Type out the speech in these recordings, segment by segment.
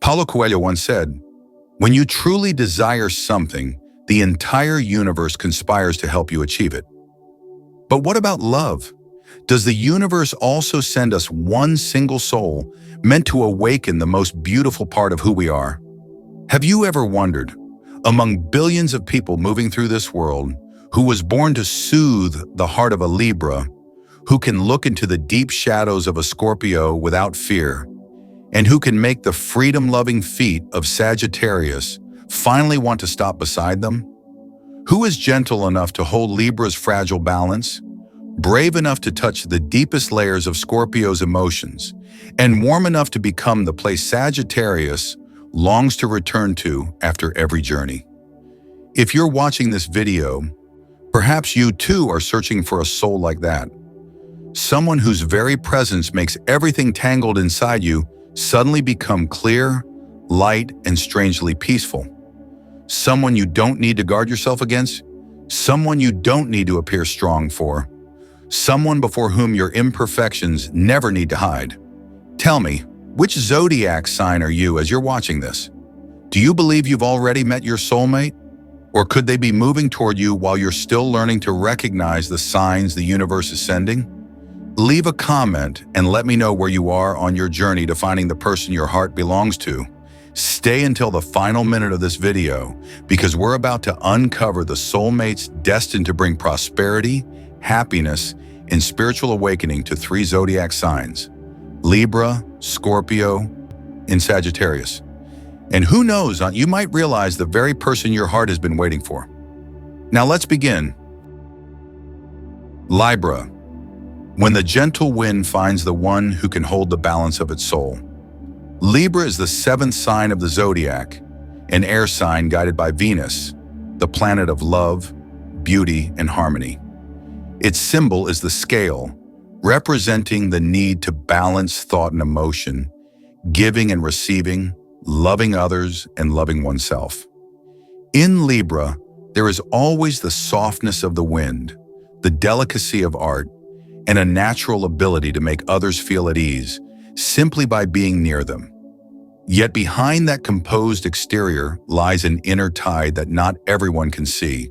Paulo Coelho once said, "When you truly desire something, the entire universe conspires to help you achieve it." But what about love? Does the universe also send us one single soul meant to awaken the most beautiful part of who we are? Have you ever wondered, among billions of people moving through this world, who was born to soothe the heart of a Libra, who can look into the deep shadows of a Scorpio without fear, and who can make the freedom-loving feet of Sagittarius finally want to stop beside them? Who is gentle enough to hold Libra's fragile balance, brave enough to touch the deepest layers of Scorpio's emotions, and warm enough to become the place Sagittarius longs to return to after every journey? If you're watching this video, perhaps you too are searching for a soul like that. Someone whose very presence makes everything tangled inside you suddenly become clear, light, and strangely peaceful. Someone you don't need to guard yourself against. Someone you don't need to appear strong for. Someone before whom your imperfections never need to hide. Tell me, which zodiac sign are you as you're watching this? Do you believe you've already met your soulmate? Or could they be moving toward you while you're still learning to recognize the signs the universe is sending? Leave a comment and let me know where you are on your journey to finding the person your heart belongs to. Stay until the final minute of this video because we're about to uncover the soulmates destined to bring prosperity, happiness, and spiritual awakening to 3 zodiac signs: Libra, Scorpio, and Sagittarius. And who knows, you might realize the very person your heart has been waiting for. Now let's begin. Libra. When the gentle wind finds the one who can hold the balance of its soul. Libra is the 7th sign of the zodiac, an air sign guided by Venus, the planet of love, beauty, and harmony. Its symbol is the scale, representing the need to balance thought and emotion, giving and receiving, loving others, and loving oneself. In Libra, there is always the softness of the wind, the delicacy of art, and a natural ability to make others feel at ease simply by being near them. Yet behind that composed exterior lies an inner tide that not everyone can see.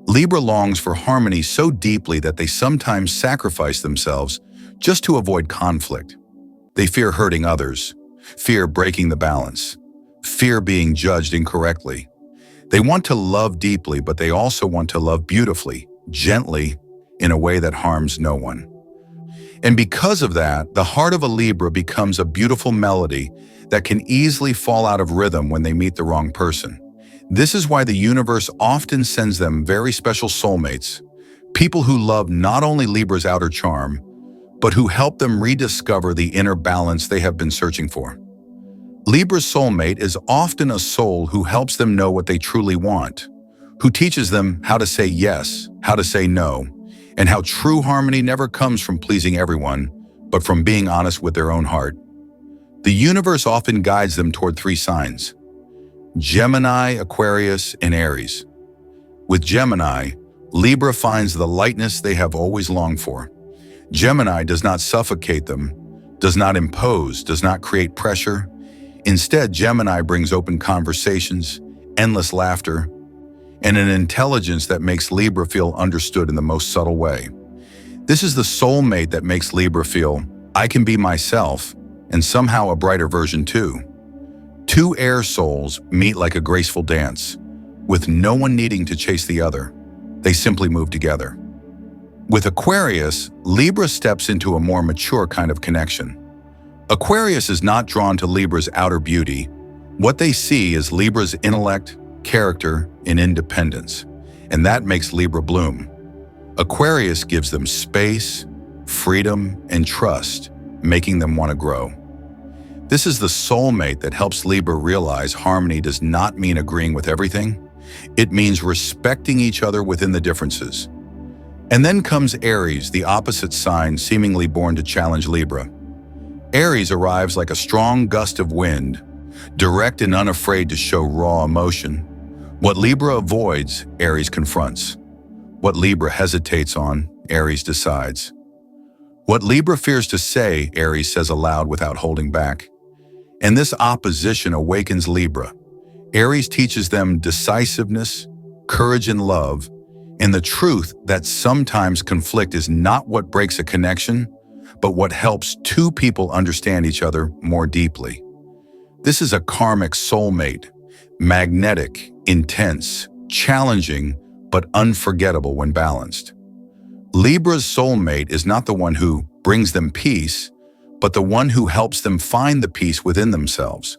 Libra longs for harmony so deeply that they sometimes sacrifice themselves just to avoid conflict. They fear hurting others, fear breaking the balance, fear being judged incorrectly. They want to love deeply, but they also want to love beautifully, gently, in a way that harms no one. And because of that, the heart of a Libra becomes a beautiful melody that can easily fall out of rhythm when they meet the wrong person. This is why the universe often sends them very special soulmates, people who love not only Libra's outer charm, but who help them rediscover the inner balance they have been searching for. Libra's soulmate is often a soul who helps them know what they truly want, who teaches them how to say yes, how to say no, and how true harmony never comes from pleasing everyone, but from being honest with their own heart. The universe often guides them toward 3 signs: Gemini, Aquarius, and Aries. With Gemini, Libra finds the lightness they have always longed for. Gemini does not suffocate them, does not impose, does not create pressure. Instead, Gemini brings open conversations, endless laughter, and an intelligence that makes Libra feel understood in the most subtle way. This is the soulmate that makes Libra feel, I can be myself, and somehow a brighter version too. 2 air souls meet like a graceful dance, with no one needing to chase the other. They simply move together. With Aquarius, Libra steps into a more mature kind of connection. Aquarius is not drawn to Libra's outer beauty. What they see is Libra's intellect, character, and independence, and that makes Libra bloom. Aquarius gives them space, freedom, and trust, making them want to grow. This is the soulmate that helps Libra realize harmony does not mean agreeing with everything. It means respecting each other within the differences. And then comes Aries, the opposite sign seemingly born to challenge Libra. Aries arrives like a strong gust of wind, direct and unafraid to show raw emotion. What Libra avoids, Aries confronts. What Libra hesitates on, Aries decides. What Libra fears to say, Aries says aloud without holding back. And this opposition awakens Libra. Aries teaches them decisiveness, courage and love, and the truth that sometimes conflict is not what breaks a connection, but what helps two people understand each other more deeply. This is a karmic soulmate, magnetic, intense, challenging, but unforgettable when balanced. Libra's soulmate is not the one who brings them peace, but the one who helps them find the peace within themselves.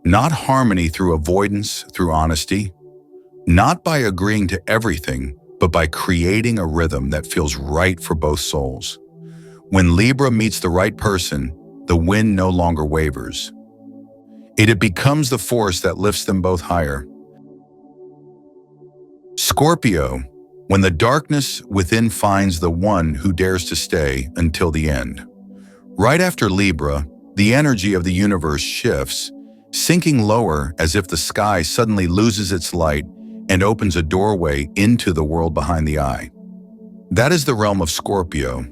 Not harmony through avoidance, through honesty. Not by agreeing to everything, but by creating a rhythm that feels right for both souls. When Libra meets the right person, the wind no longer wavers. It becomes the force that lifts them both higher. Scorpio, when the darkness within finds the one who dares to stay until the end. Right after Libra, the energy of the universe shifts, sinking lower as if the sky suddenly loses its light and opens a doorway into the world behind the eye. That is the realm of Scorpio,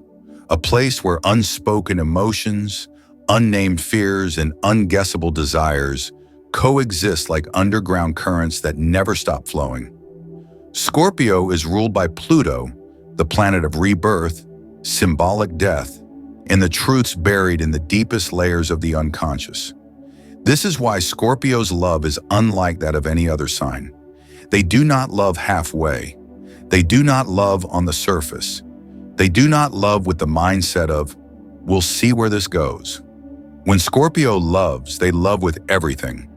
a place where unspoken emotions, unnamed fears, and unguessable desires coexist like underground currents that never stop flowing. Scorpio is ruled by Pluto, the planet of rebirth, symbolic death, and the truths buried in the deepest layers of the unconscious. This is why Scorpio's love is unlike that of any other sign. They do not love halfway. They do not love on the surface. They do not love with the mindset of, we'll see where this goes. When Scorpio loves, they love with everything,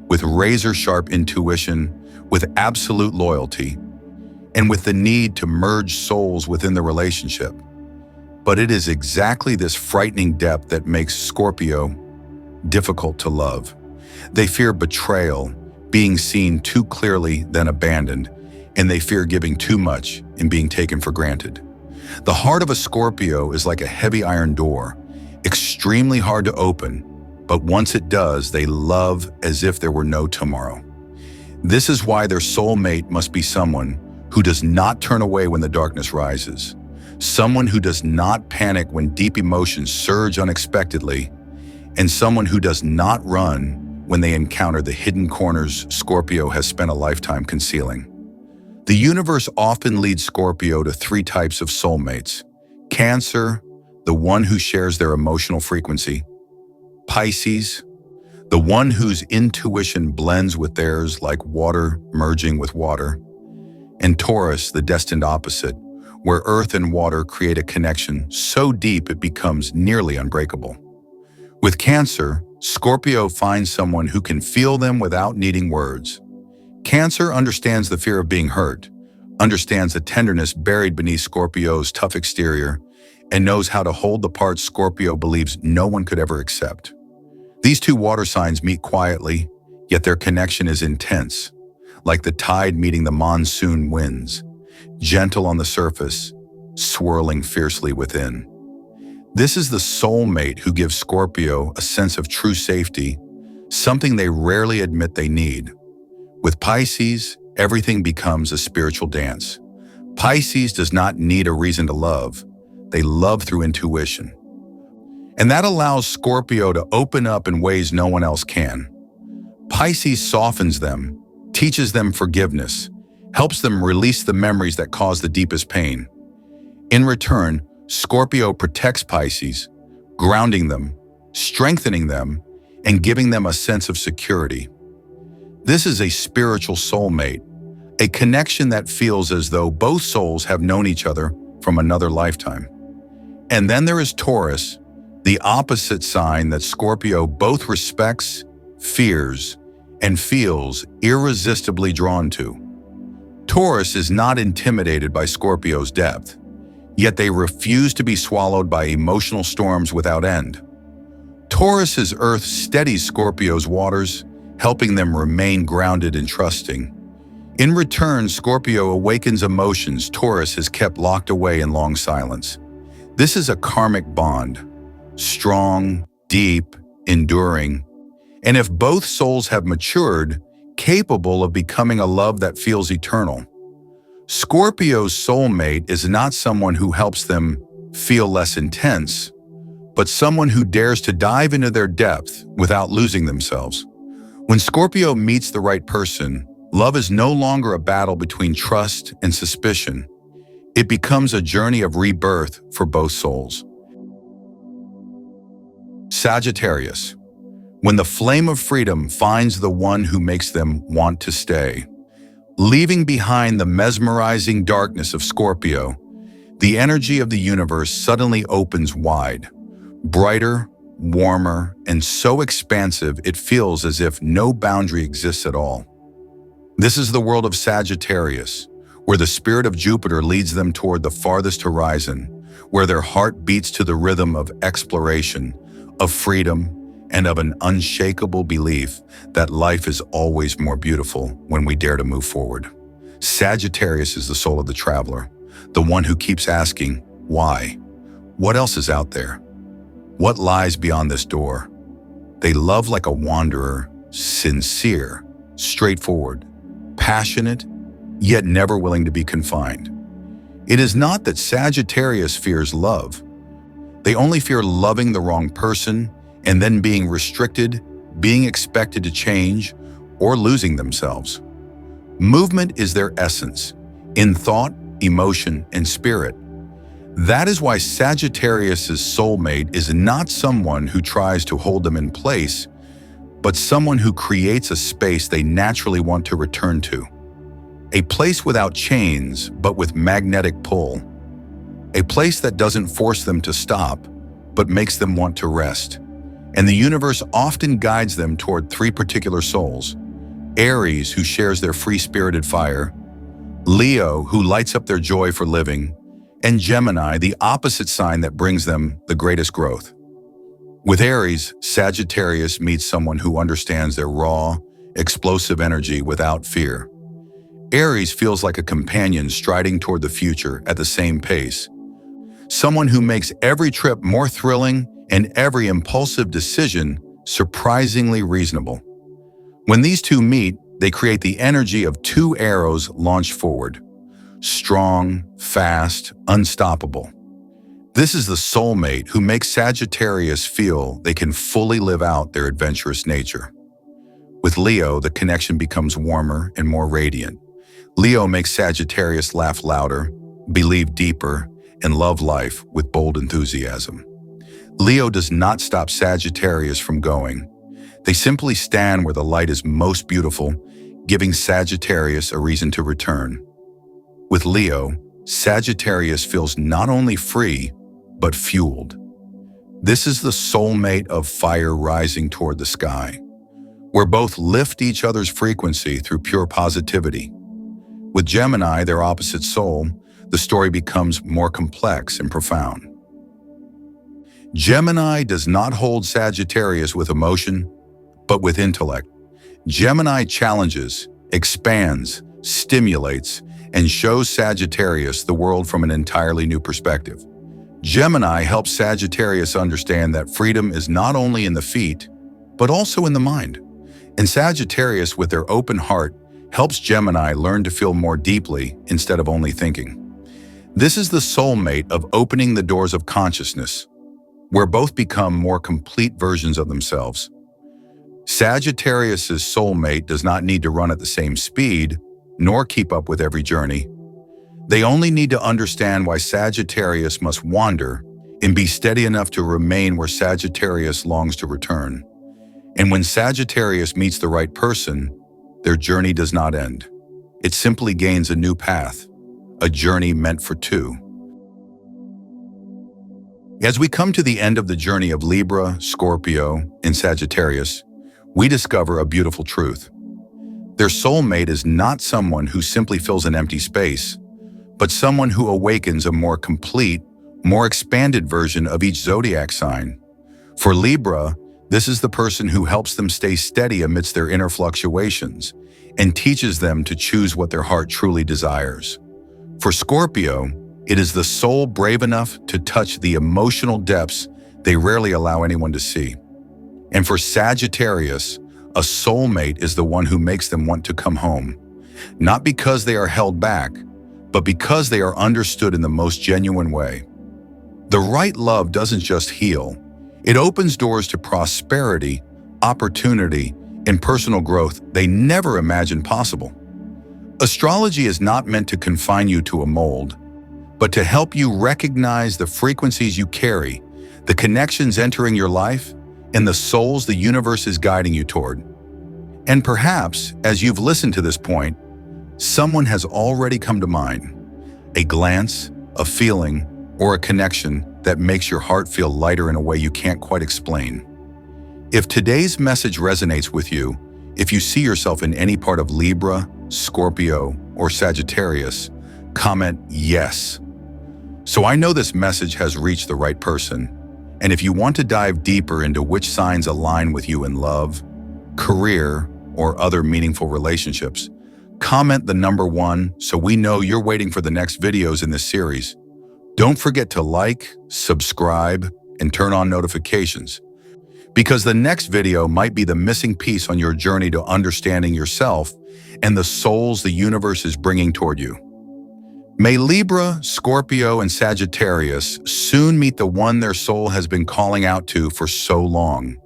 with razor-sharp intuition, with absolute loyalty, and with the need to merge souls within the relationship. But it is exactly this frightening depth that makes Scorpio difficult to love. They fear betrayal, being seen too clearly then abandoned, and they fear giving too much and being taken for granted. The heart of a Scorpio is like a heavy iron door, extremely hard to open, but once it does, they love as if there were no tomorrow. This is why their soulmate must be someone who does not turn away when the darkness rises, someone who does not panic when deep emotions surge unexpectedly, and someone who does not run when they encounter the hidden corners Scorpio has spent a lifetime concealing. The universe often leads Scorpio to three types of soulmates: Cancer, the one who shares their emotional frequency; Pisces, the one whose intuition blends with theirs like water merging with water; and Taurus, the destined opposite, where earth and water create a connection so deep it becomes nearly unbreakable. With Cancer, Scorpio finds someone who can feel them without needing words. Cancer understands the fear of being hurt, understands the tenderness buried beneath Scorpio's tough exterior, and knows how to hold the parts Scorpio believes no one could ever accept. These two water signs meet quietly, yet their connection is intense, like the tide meeting the monsoon winds, gentle on the surface, swirling fiercely within. This is the soulmate who gives Scorpio a sense of true safety, something they rarely admit they need. With Pisces, everything becomes a spiritual dance. Pisces does not need a reason to love. They love through intuition. And that allows Scorpio to open up in ways no one else can. Pisces softens them, teaches them forgiveness, helps them release the memories that cause the deepest pain. In return, Scorpio protects Pisces, grounding them, strengthening them, and giving them a sense of security. This is a spiritual soulmate, a connection that feels as though both souls have known each other from another lifetime. And then there is Taurus, the opposite sign that Scorpio both respects, fears, and feels irresistibly drawn to. Taurus is not intimidated by Scorpio's depth, yet they refuse to be swallowed by emotional storms without end. Taurus's earth steadies Scorpio's waters, helping them remain grounded and trusting. In return, Scorpio awakens emotions Taurus has kept locked away in long silence. This is a karmic bond, strong, deep, enduring, and if both souls have matured, capable of becoming a love that feels eternal. Scorpio's soulmate is not someone who helps them feel less intense, but someone who dares to dive into their depth without losing themselves. When Scorpio meets the right person, love is no longer a battle between trust and suspicion. It becomes a journey of rebirth for both souls. Sagittarius. When the flame of freedom finds the one who makes them want to stay. Leaving behind the mesmerizing darkness of Scorpio, the energy of the universe suddenly opens wide, brighter, warmer, and so expansive it feels as if no boundary exists at all. This is the world of Sagittarius, where the spirit of Jupiter leads them toward the farthest horizon, where their heart beats to the rhythm of exploration, of freedom, and of an unshakable belief that life is always more beautiful when we dare to move forward. Sagittarius is the soul of the traveler, the one who keeps asking, why? What else is out there? What lies beyond this door? They love like a wanderer, sincere, straightforward, passionate, yet never willing to be confined. It is not that Sagittarius fears love. They only fear loving the wrong person and then being restricted, being expected to change, or losing themselves. Movement is their essence, in thought, emotion, and spirit. That is why Sagittarius's soulmate is not someone who tries to hold them in place, but someone who creates a space they naturally want to return to. A place without chains, but with magnetic pull. A place that doesn't force them to stop, but makes them want to rest. And the universe often guides them toward three particular souls: Aries, who shares their free-spirited fire; Leo, who lights up their joy for living; and Gemini, the opposite sign that brings them the greatest growth. With Aries, Sagittarius meets someone who understands their raw, explosive energy without fear. Aries feels like a companion striding toward the future at the same pace. Someone who makes every trip more thrilling and every impulsive decision surprisingly reasonable. When these two meet, they create the energy of two arrows launched forward. Strong, fast, unstoppable. This is the soulmate who makes Sagittarius feel they can fully live out their adventurous nature. With Leo, the connection becomes warmer and more radiant. Leo makes Sagittarius laugh louder, believe deeper, and love life with bold enthusiasm. Leo does not stop Sagittarius from going. They simply stand where the light is most beautiful, giving Sagittarius a reason to return. With Leo, Sagittarius feels not only free, but fueled. This is the soulmate of fire rising toward the sky, where both lift each other's frequency through pure positivity. With Gemini, their opposite soul, the story becomes more complex and profound. Gemini does not hold Sagittarius with emotion, but with intellect. Gemini challenges, expands, stimulates, and shows Sagittarius the world from an entirely new perspective. Gemini helps Sagittarius understand that freedom is not only in the feet, but also in the mind. And Sagittarius, with their open heart, helps Gemini learn to feel more deeply instead of only thinking. This is the soulmate of opening the doors of consciousness, where both become more complete versions of themselves. Sagittarius's soulmate does not need to run at the same speed, nor keep up with every journey. They only need to understand why Sagittarius must wander and be steady enough to remain where Sagittarius longs to return. And when Sagittarius meets the right person, their journey does not end. It simply gains a new path, a journey meant for two. As we come to the end of the journey of Libra, Scorpio, and Sagittarius, we discover a beautiful truth. Their soulmate is not someone who simply fills an empty space, but someone who awakens a more complete, more expanded version of each zodiac sign. For Libra, this is the person who helps them stay steady amidst their inner fluctuations and teaches them to choose what their heart truly desires. For Scorpio, it is the soul brave enough to touch the emotional depths they rarely allow anyone to see. And for Sagittarius, a soulmate is the one who makes them want to come home, not because they are held back, but because they are understood in the most genuine way. The right love doesn't just heal, It opens doors to prosperity, opportunity, and personal growth they never imagined possible. Astrology is not meant to confine you to a mold, but to help you recognize the frequencies you carry, the connections entering your life, and the souls the universe is guiding you toward. And perhaps, as you've listened to this point, someone has already come to mind. A glance, a feeling, or a connection that makes your heart feel lighter in a way you can't quite explain. If today's message resonates with you, if you see yourself in any part of Libra, Scorpio, or Sagittarius, comment yes. So I know this message has reached the right person. And if you want to dive deeper into which signs align with you in love, career, or other meaningful relationships, comment the number 1 so we know you're waiting for the next videos in this series. Don't forget to like, subscribe, and turn on notifications, because the next video might be the missing piece on your journey to understanding yourself and the souls the universe is bringing toward you. May Libra, Scorpio, and Sagittarius soon meet the one their soul has been calling out to for so long.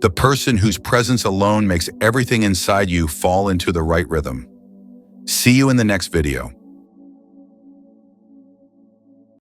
The person whose presence alone makes everything inside you fall into the right rhythm. See you in the next video.